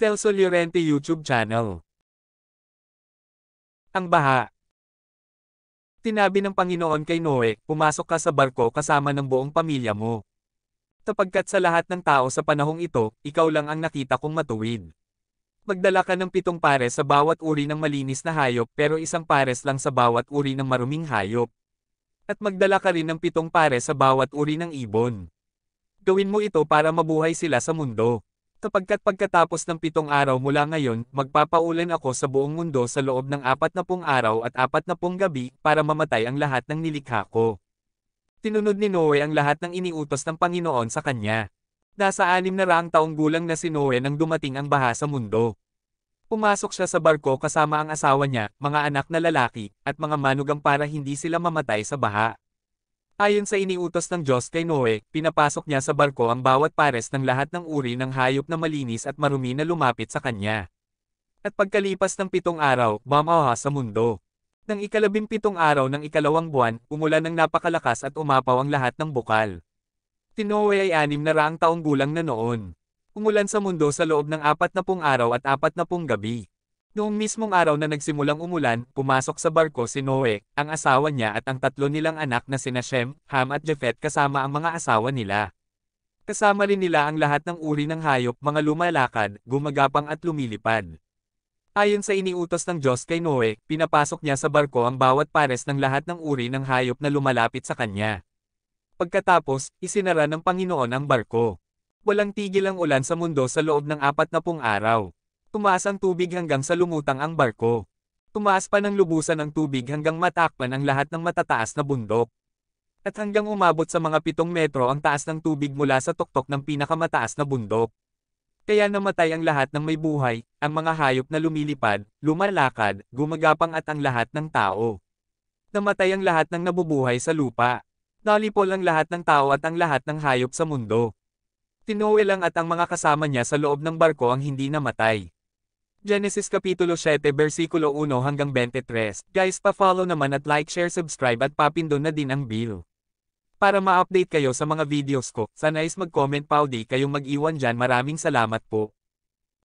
Telso Llorente YouTube channel. Ang baha. Tinabi ng Panginoon kay Noe, pumasok ka sa barko kasama ng buong pamilya mo. Sapagkat sa lahat ng tao sa panahong ito, ikaw lang ang nakita kong matuwid. Magdala ka ng 7 pares sa bawat uri ng malinis na hayop pero 1 pares lang sa bawat uri ng maruming hayop. At magdala ka rin ng 7 pares sa bawat uri ng ibon. Gawin mo ito para mabuhay sila sa mundo. Sapagkat pagkatapos ng 7 araw mula ngayon, magpapaulan ako sa buong mundo sa loob ng 40 araw at 40 gabi para mamatay ang lahat ng nilikha ko. Tinunod ni Noe ang lahat ng iniutos ng Panginoon sa kanya. Nasa 600 taong gulang na si Noe nang dumating ang baha sa mundo. Pumasok siya sa barko kasama ang asawa niya, mga anak na lalaki, at mga manugang para hindi sila mamatay sa baha. Ayon sa iniutos ng Diyos kay Noe, pinapasok niya sa barko ang bawat pares ng lahat ng uri ng hayop na malinis at marumi na lumapit sa kanya. At pagkalipas ng 7 araw, bumaha sa mundo. Nang 17 araw ng 2 buwan, umulan ng napakalakas at umapaw ang lahat ng bukal. Si Noe ay 600 taong gulang na noon. Umulan sa mundo sa loob ng 40 araw at 40 gabi. Noong mismong araw na nagsimulang umulan, pumasok sa barko si Noe, ang asawa niya at ang 3 nilang anak na sina Shem, Ham at Japhet kasama ang mga asawa nila. Kasama rin nila ang lahat ng uri ng hayop, mga lumalakad, gumagapang at lumilipad. Ayon sa iniutos ng Diyos kay Noe, pinapasok niya sa barko ang bawat pares ng lahat ng uri ng hayop na lumalapit sa kanya. Pagkatapos, isinara ng Panginoon ang barko. Walang tigil ang ulan sa mundo sa loob ng 40 araw. Tumaas ang tubig hanggang sa lumutang ang barko. Tumaas pa ng lubusan ang tubig hanggang matakpan ang lahat ng matataas na bundok. At hanggang umabot sa mga 7 metro ang taas ng tubig mula sa tuktok ng pinakamataas na bundok. Kaya namatay ang lahat ng may buhay, ang mga hayop na lumilipad, lumalakad, gumagapang at ang lahat ng tao. Namatay ang lahat ng nabubuhay sa lupa. Nalipol ang lahat ng tao at ang lahat ng hayop sa mundo. Si Noe lang at ang mga kasama niya sa loob ng barko ang hindi namatay. Genesis Kapitulo 7 versikulo 1 hanggang 23. Guys, pa-follow naman at like, share, subscribe at papindon na din ang bell. Para ma-update kayo sa mga videos ko, sana is mag-comment pa o di kayong mag-iwan dyan. Maraming salamat po.